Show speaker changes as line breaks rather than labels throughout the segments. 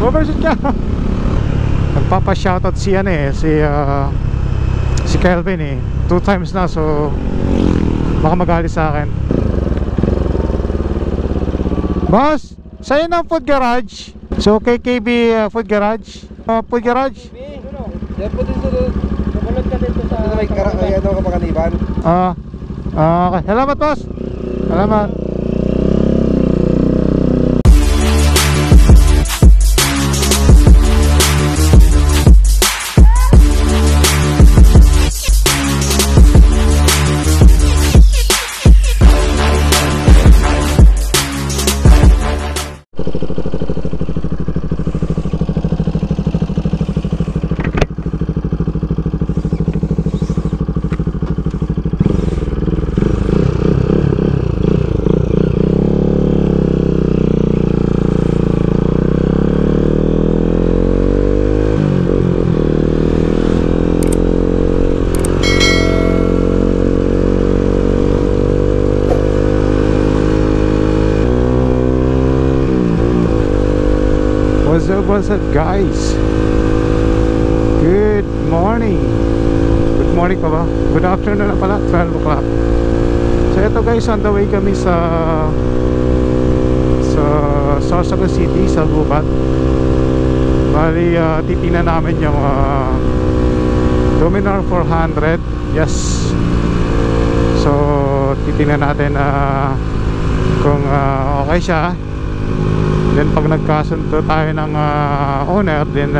Overshoot ka. Nagpapa-shoutout si ano eh, si Kelvin eh. 2 times na, so baka magalit sa akin. Boss, sa'yo ng food garage. So KKB Food Garage. Food garage.
Yan po din sumunod ka dito sa may ano kapakaniban.
Okay. Salamat boss. Salamat. What's up guys? Good morning. Good morning pa ba? Good afternoon na pala, 12 o'clock. So ito guys, on the way kami sa Sorsogon City, sa Gubat. Bali, titingnan namin yung Dominar 400. Yes. So titingnan natin kung okay siya. Then pag nagkasundo tayo ng owner, then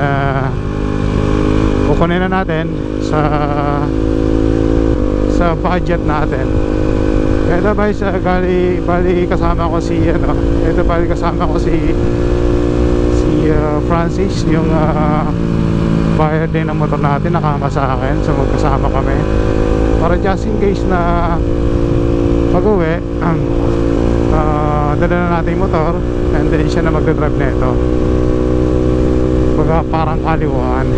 kukunin na natin sa budget natin. Ito guys, bali kasama ko si Francis, yung buyer din ng motor natin, nakama sa akin. So magkasama kami para just in case na pag-uwi, dala na natin yung motor, and then siya na magdadrive na ito. Baga parang kaliwaan.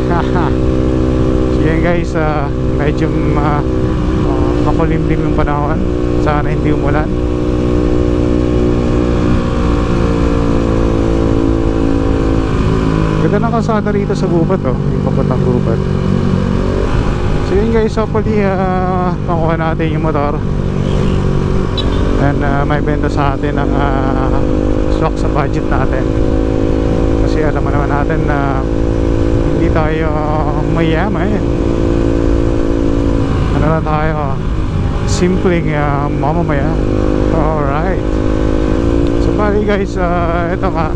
So yan guys, medyo makulimlim yung panahon. Sana hindi umulan. Ganda ng kalsada rito sa Gubat, oh, yung papuntang Gubat. So yun guys, hopefully makuha natin yung motor, and may benta sa atin ng swak sa budget natin. Kasi alam mo naman natin na hindi tayo mayaman eh. Ano na tayo, simpleng mamamaya. Alright. So bali guys, ito nga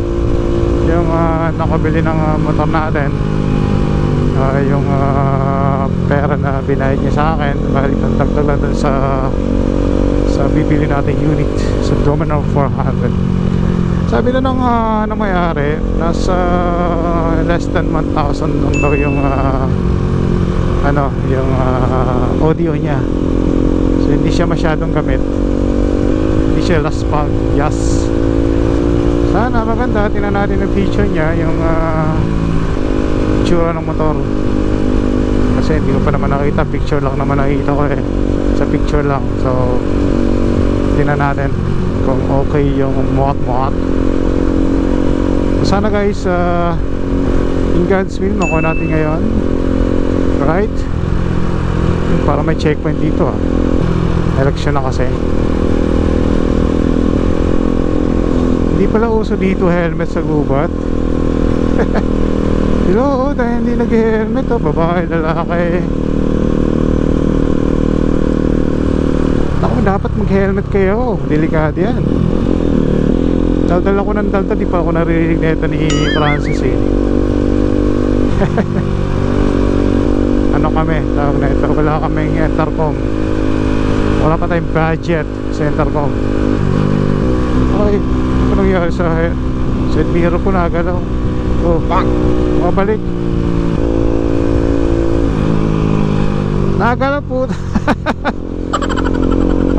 yung nakabili ng motor natin, yung pera na binayad niya sa akin. Bali tagtag na dun sa bibili natin unit sa Dominar 400. Sabi na ng may-ari, nasa less than 1,000 lang daw yung yung audio niya. So hindi siya masyadong gamit, hindi siya last pag. Yes, sana maganda. Tingnan natin yung feature niya, yung tsura ng motor, kasi hindi ko pa naman nakita. Picture lang naman nakita ko eh, sa picture lang. So tingnan natin kung okay yung muat. So sana guys, in God's will, makuha natin ngayon, right? Para may checkpoint dito election na kasi. Hindi pala uso dito helmet sa Gubat. Hello, dahil hindi nag-helmet, babae, lalaki. Dapat mag-helmet kayo, delikado yan. Daldal ako ng daldal, di pa ako naririnig na ito ni Francis eh. Ano kami, tawag na ito, wala kaming intercom, wala pa tayong budget sa intercom. Ay, ano nangyari sa mirror ko, nagalaw. Oh, bang! Mabalik. Nagalaw po.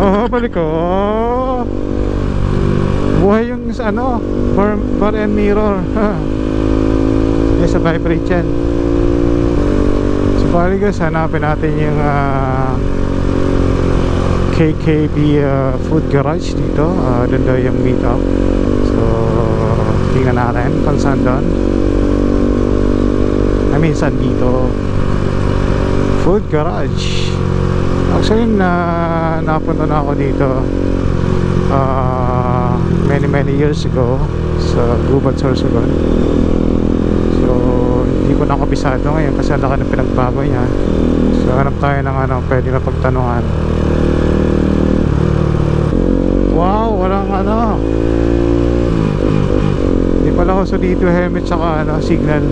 Oh, balik ko. Oh. Buhay yung bar and mirror. May sa vibrate yan. So bali guys, hanapin natin yung KKB Food Garage dito. Doon daw yung meet up. So tingnan natin kung saan doon. I mean San Vito Food Garage. Actually napunta na ako dito many years ago sa Gubat, Sorsogon. So hindi ko na kabisado ngayon kasi ang laki ng pinagbago niya. So hanap tayo ng pwede na pagtanungan. Wow, walang hindi pala ako sa dito helmet saka signal.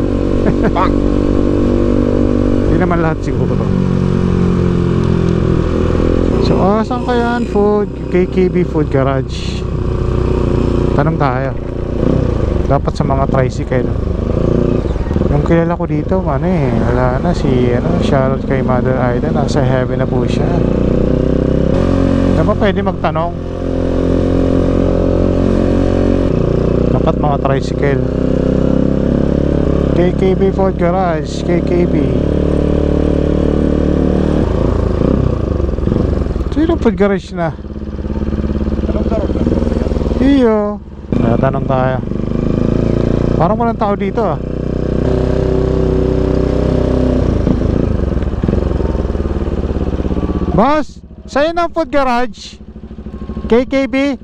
Hindi naman lahat siguro. So saan kaya yan? KKB Food Garage. Tanong tayo. Dapat sa mga tricycle. Yung kilala ko dito wala na si shoutout kay Mother Aida, nasa heaven na po siya. Dapat pwede magtanong. Dapat mga tricycle. KKB Food Garage, KKB. Sino food garage na? Iyo. Tanong tayo. Parang walang tao dito Boss, sa'yo ng food garage? KKB?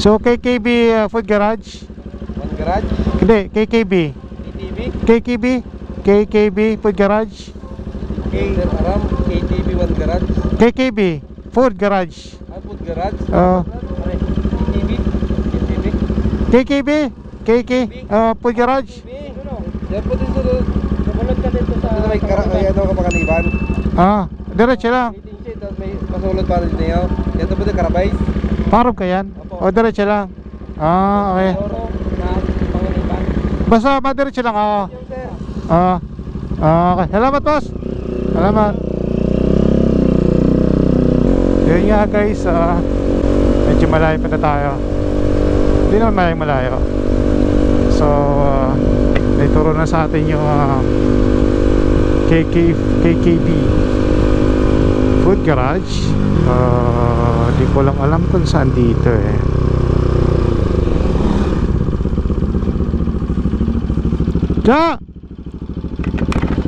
So KKB Food Garage?
One garage?
Hindi, KKB. KKB? KKB Food Garage?
Aram, KTV One Garage.
KKB Food Garage.
Food Garage?
KKB? Food Garage?
Yan po din sa sumunod ka dito sa may kapakaniban.
Diretso lang.
May masulod pa rin niyo. Yan po din Karabay.
Parang ka yan? O diretso lang? Okay. Basta madiretso lang ako. Okay. Salamat boss. Salamat. Yun nga guys, medyo malayo pa na tayo. Hindi naman malayo. So naituro na sa atin yung KKB Food Garage. Di ko lang alam kung saan dito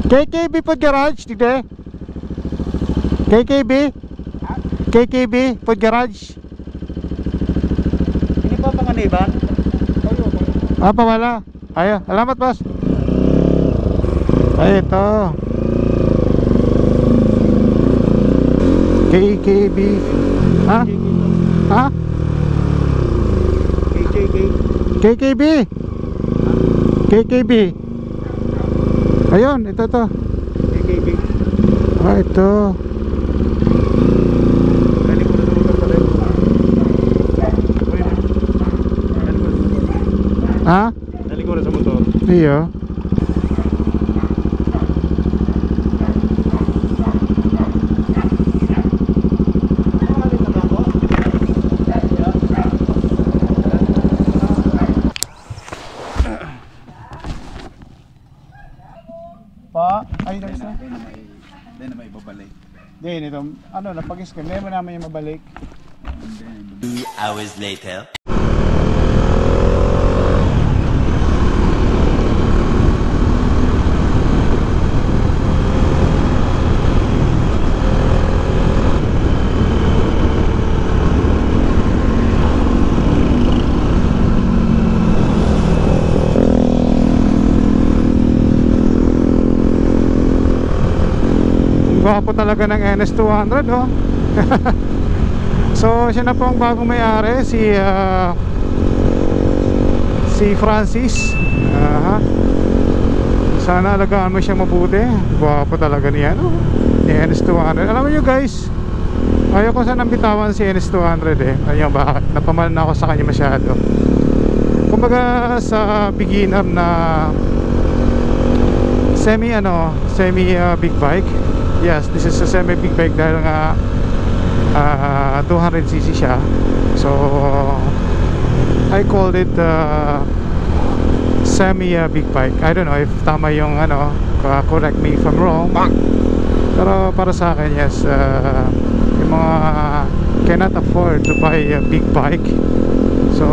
KKB Food Garage dito KKB Food Garage.
Hindi pa panganiban?
Pa wala. Ayo, salamat boss. Ay ito KKB. KKB. KKB. Ayun, ito to.
KKB.
Ito.
Dali ko na sa motor.
Iyo. Ay, guys na.
Hindi na may babalik.
Hindi, ito, napag-scan. Hindi mo naman yung mabalik.
2 hours later.
Gwapo talaga ng NS200 So siya na po ang bagong may-ari, si Francis. Sana alagaan mo siya mabuti. Gwapo talaga niya ni NS200. Alam mo nyo guys, ayaw ko sanang bitawan si NS200 Ayun, bakit? Napamahal na ako sa kanya masyado. Kumbaga sa beginner na semi big bike. Yes, this is a semi big bike dahil nga 200cc siya. So I called it semi big bike. I don't know if tama yung correct me if I'm wrong. Pero para sa akin, yes, yung mga cannot afford to buy a big bike. So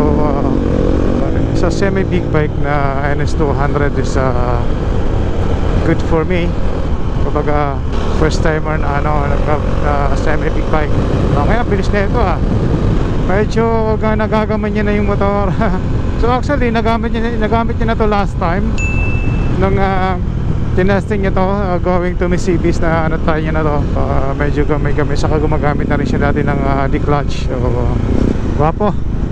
sa semi big bike na NS200 is good for me. Kumbaga first timer na semi big bike. Kaya bilis na ito medyo nagagaman niya na yung motor. So actually nagamit niya na to last time nung tinesting niya to going to Misibis na try niya na to. Medyo gamay saka gumagamit na rin siya dati ng D-clutch. So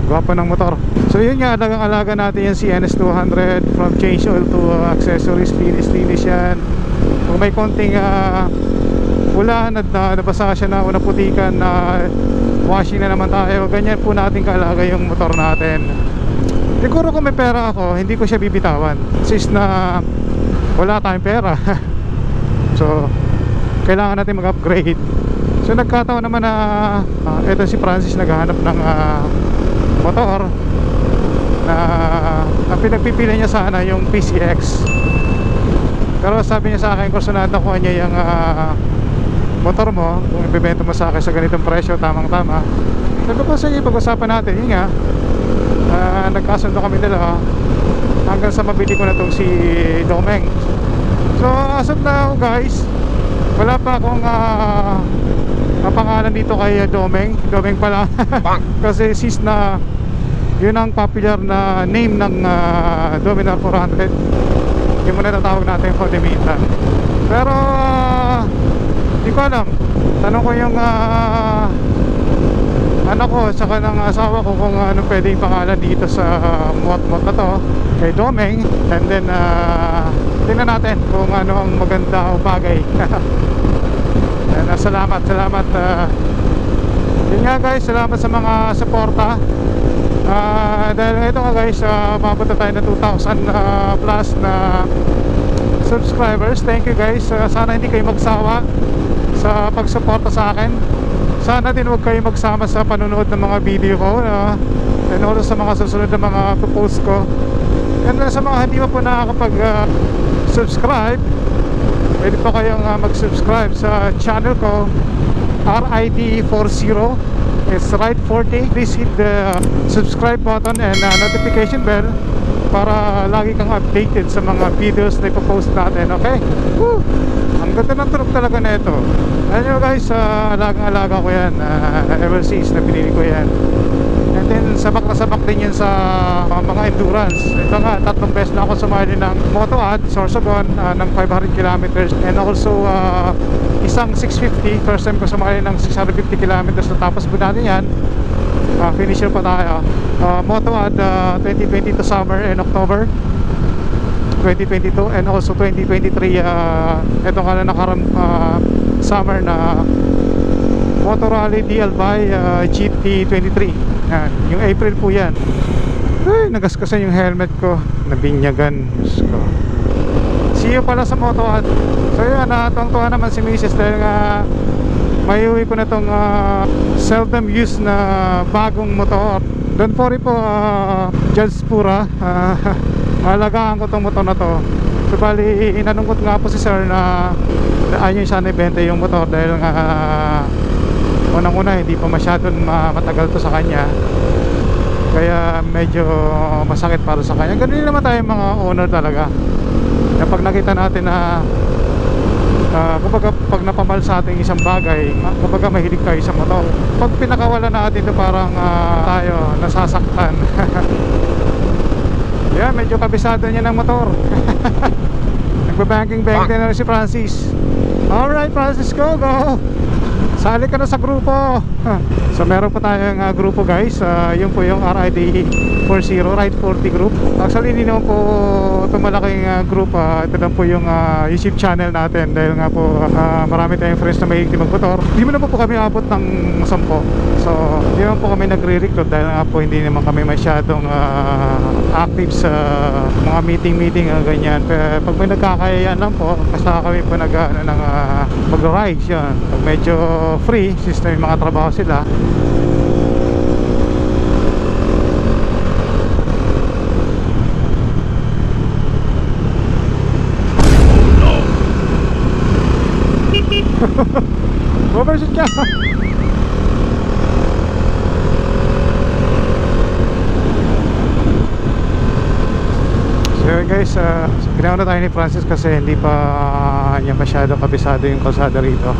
gwapo ng motor. So yun nga, alaga natin yung NS200 from change oil to accessories, linis yan. Kung may konting ulan at nabasa siya na o naputikan na washing na naman tayo, ganyan po natin kaalaga yung motor natin. Siguro kung may pera ako, hindi ko siya bibitawan since na wala tayong pera. So kailangan natin mag-upgrade. So nagkataon naman na ito si Francis naghahanap ng motor na ang pinagpipili niya sana yung PCX. Pero sabi niya sa akin, kung sunod nakuha niya yung motor mo, kung ibibenta mo sa akin sa ganitong presyo, tamang tama. Sabi ko, sige, pag-usapan natin. Yun nga, nagkasundo kami nila hanggang sa mabili ko na itong si Domeng. So as of now guys, wala pa akong pangalan dito kay Domeng pala. Kasi sis na yun ang popular na name ng Dominar 400, yun muna natawag natin for the meantime. Pero hindi ko alam, tanong ko yung anak ko saka ng asawa ko kung ano pwedeng pangalan dito sa mot na to kay Domeng, and then tingnan natin kung ano ang maganda o bagay. And, salamat yun nga guys, salamat sa mga suporta. Dahil ito nga guys, mabot na tayo na 2,000 plus na subscribers. Thank you guys. Sana hindi kayo magsawa sa pagsuporta sa akin. Sana din huwag kayo magsama sa panonood ng mga video ko, and also sa mga susunod na mga post ko. And sa mga hindi pa po nakakapag subscribe, pwede pa kayong mag-subscribe sa channel ko, RID40. It's right 40. Please hit the subscribe button and notification bell para lagi kang updated sa mga videos na ipopost natin. Okay? Woo! Ang ganda ng truck talaga na ito. Alam nyo guys, alagang-alaga ko yan ever since na pinili ko yan. And then sabak na sabak din yan sa mga endurance. Ito nga, 3 beses na ako sumali ng Moto-Ad, Sorsogon, ng 500 kilometers, and also isang 650. First time ko sumali ng 650 kilometers. Natapos po natin yan. Finisher pa tayo. Moto-Ad 2022 summer and October 2022, and also 2023 ito nga na nakaram summer na Moto Rally DL by GT23. Yung April po yan. Ay, nagaskasan yung helmet ko, nabinyagan. See you pala sa Moto-Ad. So yun, tuwang-tuwa naman si Mrs. dahil nga maiuwi ko na tong seldom used na bagong motor. Don't worry po, Judge Pura, malagaan ko tong motor na to. So bali, inanungkot nga po si sir na ayaw niya sana ibenta yung motor dahil nga unang-una hindi pa masyadong matagal to sa kanya, kaya medyo masakit para sa kanya. Ganun naman tayo mga owner talaga, na pag nakita natin na kumbaga pag napamahal sa ating isang bagay, kumbaga mahilig tayo sa motor, pag pinakawala natin ito parang tayo nasasaktan. Yeah, medyo kabisado niya ng motor. Nagbabanking na rin si Francis. Alright Francis, go! Sali ka na sa grupo. So meron pa tayong grupo guys. Yun po yung RID40 Ride 40 group. Actually hindi naman po ito malaking group. Ito lang po yung YouTube channel natin. Dahil nga po marami tayong friends na mahilig magmotor. Hindi mo na po kami abot ng 10. So hindi naman po kami nagre-recruit dahil nga po hindi naman kami masyadong active sa mga meeting ganyan. Pag may nagkakayaan lang po, kasama kami po mag-rides yan. Pag medyo free, since may mga trabaho sila. Overshoot ka! Anyway guys, ginawa na tayo ni Francis kasi hindi pa niya masyado kabisado yung kalsada rito.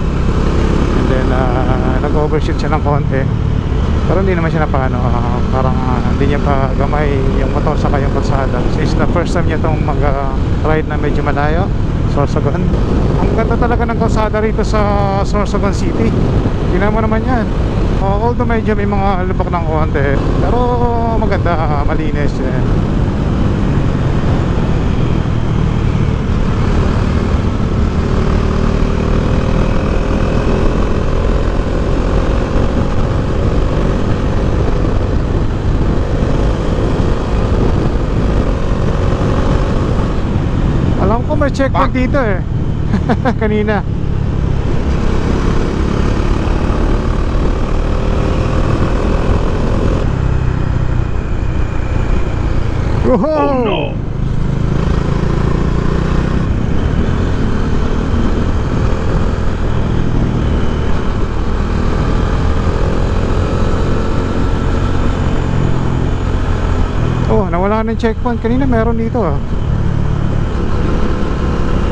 And then nag-overshoot siya ng konti. Pero hindi naman siya na paano, parang hindi niya pa gamay yung motor saka yung kalsada. Since the first time niya itong mag-ride na medyo malayo, Sorsogon. Ang ganda talaga ng kalsada rito sa Sorsogon City. Tingnan mo naman yan. Although medyo may mga lubak ng konti, pero maganda, malinis eh. Alam ko may checkpoint dito eh. Kanina. Oh no! Oh, nawala ng checkpoint. Kanina meron dito ah.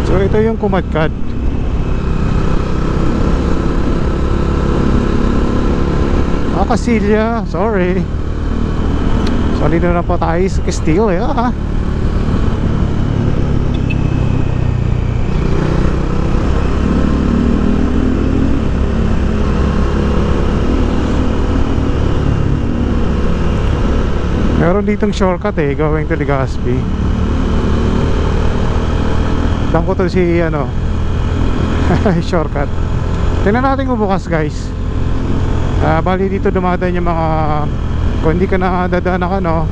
So ito yung Kumadkad. Kasilya, sorry. So dito na po tayo sa Castile eh, Meron ditong shortcut eh, going to Legazpi. Lang ko to si ano shortcut. Tingnan natin kung bukas guys. Bali dito dumadaan yung mga, kung hindi ka na dadaan ng ano,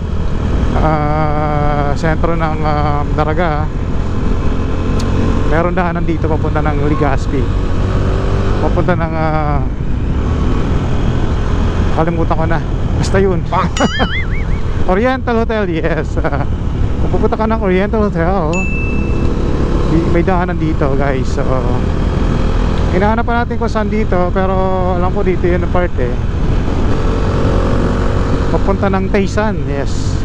sentro ng Daraga, meron daanan dito papunta ng Legazpi, papunta ng kalimutan ko na, basta yun. Oriental Hotel, yes. Kung pupunta ka ng Oriental Hotel, may daanan dito guys. So hinahanap pa natin kung saan dito, pero alam ko dito yun ang part eh, papunta ng Taysan, yes.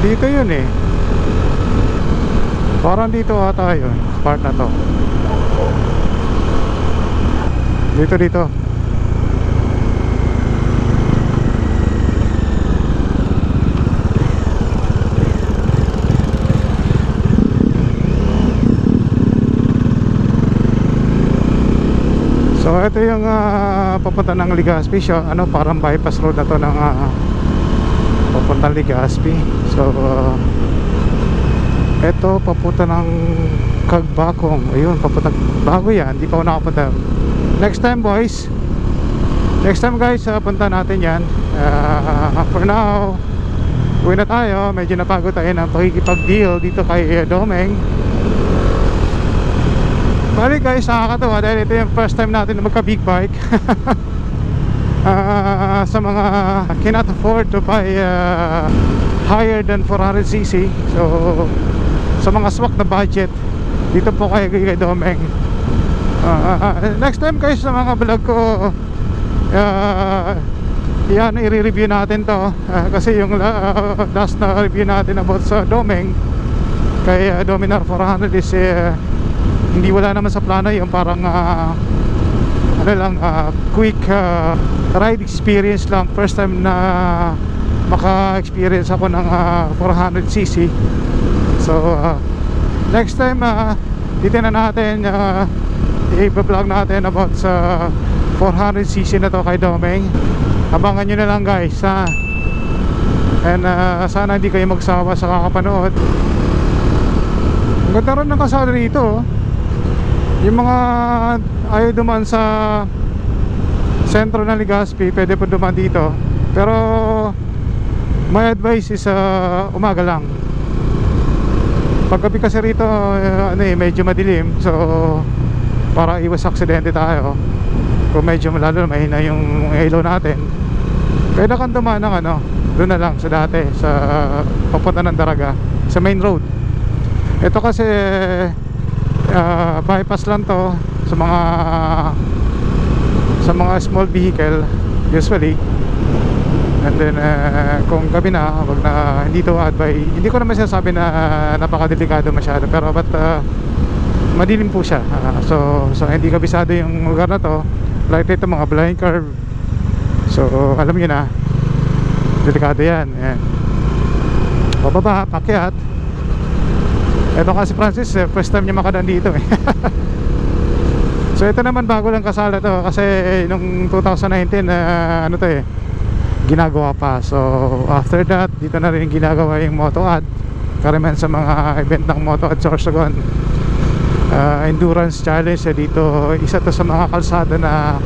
Dito yun eh, parang dito ata yun, part na to. Dito so ito yung papunta ng Legazpi siya, ano, parang bypass road na to ng papunta ng Legazpi. So ito papunta ng Kagbakong, ayun, papunta bago yan, hindi pa ako nakapunta. Next time boys, next time guys, punta natin yan. For now, uwi na tayo, medyo napagod tayo ng pakikipag-deal dito kay Domeng. Bali guys, nakakatawa dahil ito yung first time natin na magka big bike. Sa mga cannot afford to buy higher than 400cc, so sa mga swak na budget, dito po kayo kay Domeng. Next time guys, sa mga vlog ko, yan, i-review natin to, kasi yung last na review natin about sa Domeng kay Dominar 400 is hindi, wala naman sa plano yung parang ano lang, quick ride experience lang. First time na maka-experience ako ng 400cc. So next time dito na natin i-vlog natin about sa 400cc na to kay Domeng. Abangan nyo na lang guys, and sana hindi kayo magsawa sa kakapanood. Ang ganda rin ng kasada rito. Yung mga ayaw dumaan sa sentro ng Legazpi, pwede po dumaan dito. Pero my advice is umaga lang. Paggabi kasi rito medyo madilim, so para iwas aksidente tayo, kung medyo lalo na mahina yung ilaw natin, pwede kang dumaan ng doon na lang sa dati, sa papunta ng Daraga, sa main road. Ito kasi bypass lang to sa mga small vehicle usually. And then kung gabi na, wag na, hindi to advise, hindi ko naman sinasabi na napakadelikado masyado, pero madilim po siya. So hindi kabisado yung lugar na to, like ito mga blind curve. So alam niyo na, delikado yan. Ayan, pababa, pakyat. Ito kasi Francis, first time niya makadaan dito eh. So ito naman bago lang kasala to, kasi nung 2019 ano to eh, ginagawa pa. So after that, dito na rin ginagawa yung Moto Ad, karamihan sa mga event ng Moto Ad Sorsogon. Endurance challenge dito, isa to sa mga kalsada na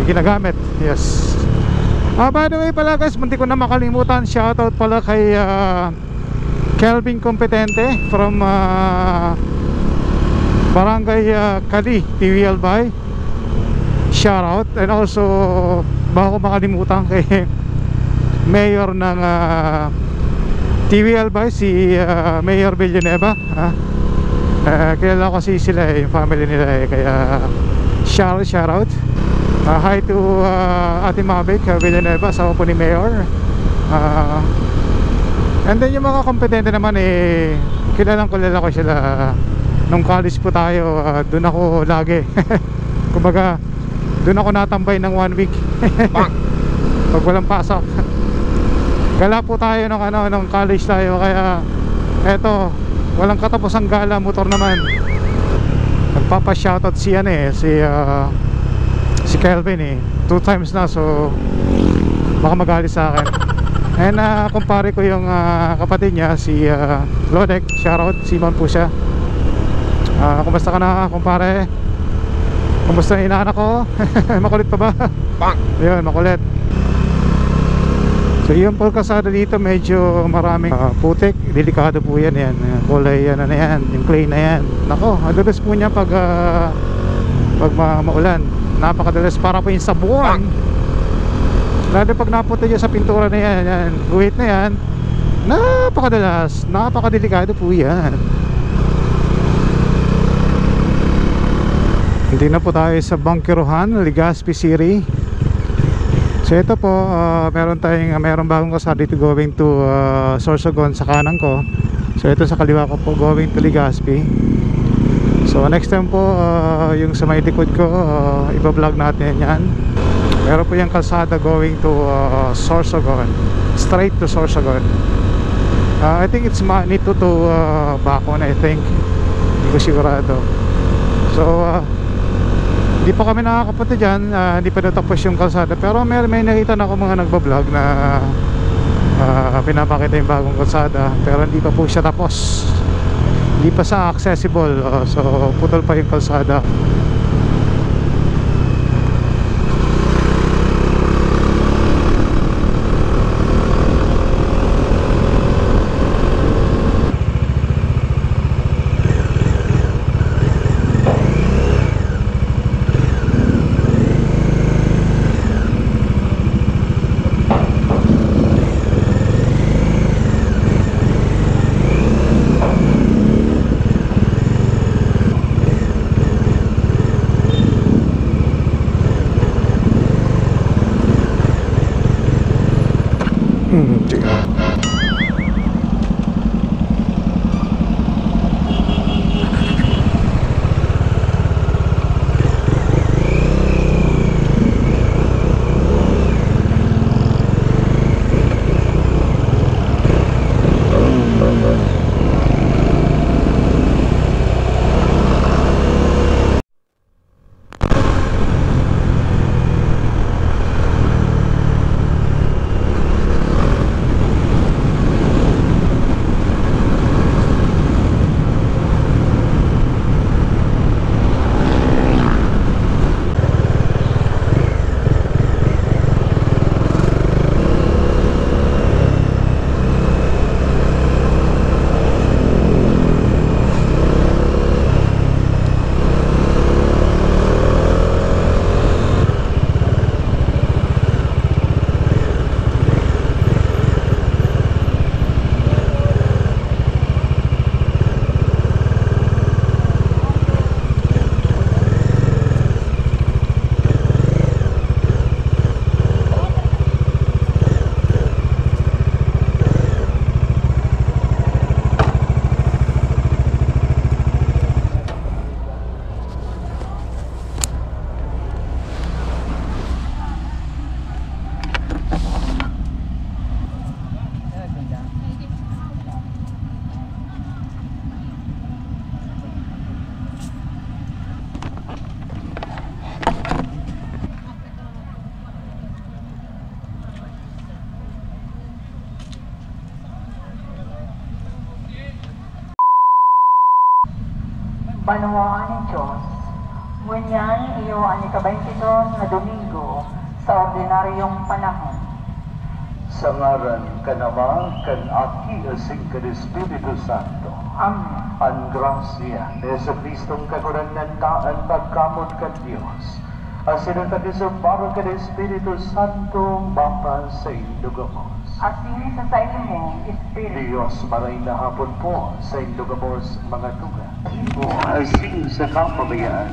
ginagamit. Yes. By the way pala guys, munti ko na makalimutan, shoutout pala kay Kelvin Competente from Barangay Kali, TV Albay. Shoutout. And also baka ko makalimutan kay Mayor ng TV Albay, si Mayor Villanueva. Kilala ko kasi sila yung family nila kaya shoutout. Hi to Ate Mavic Villanueva, asawa po ni Mayor. And then yung mga kompetente naman kilala ko sila. Nung college po tayo, doon ako lagi. Kumbaga doon ako natambay ng 1 week. Pag walang pasok. Gala po tayo ng college tayo, kaya eto, walang katapusang gala, motor naman. Nagpapa-shoutout si Kelvin 2 times na, so baka magalit sa akin. And kumpare ko yung kapatid niya, si Lodek, shoutout, Simon po siya. Kumusta ka na kumpare? Kumusta yung inaanak ko? Makulit pa ba? Yun, makulit. So yung po kasada dito medyo maraming putik, delikado po yan. Kulay yan, yung clay na yan. Nako, adalas po niya pag maulan. Napakadalas, para po yung sabuan. Lalo pag napunta niya sa pintura na yan, guhit na yan, napakadalas, napakadelikado po yan. Hindi na po tayo sa Bangkirohan, Legazpi City. So ito po, meron bagong kasada dito going to Sorsogon sa kanan ko. So ito sa kaliwa ko po, going to Legazpi. So next time po, yung sa may likod ko, iba-vlog natin yan. Meron po yung kalsada going to Sorsogon, straight to Sorsogon. I think it's Manito to Bacon, I think. Hindi ko sigurado. So hindi pa kami nakakapunta dyan, hindi pa natapos yung kalsada, pero may nakita na ako mga nagbablog na pinapakita yung bagong kalsada, pero hindi pa po siya tapos, hindi pa sa accessible. So putol pa yung kalsada.
banawaan ni Diyos. Ngunyan iyo ang ika-22 na Domingo sa ordinaryong panahon.
Sa ngaran ka naman, kan Aki asing ka Espiritu Santo.
Amen.
Ang grasya ni Jesucristong kagurangan taan pagkamot ka Diyos. Asin ang kadisumparo ka Espiritu Santo, Bapa sa indugamos.
Asin sa imo, Espiritu.
Diyos maray na hapon po sa indugamos mga tuga. O asin sa kapabayaan.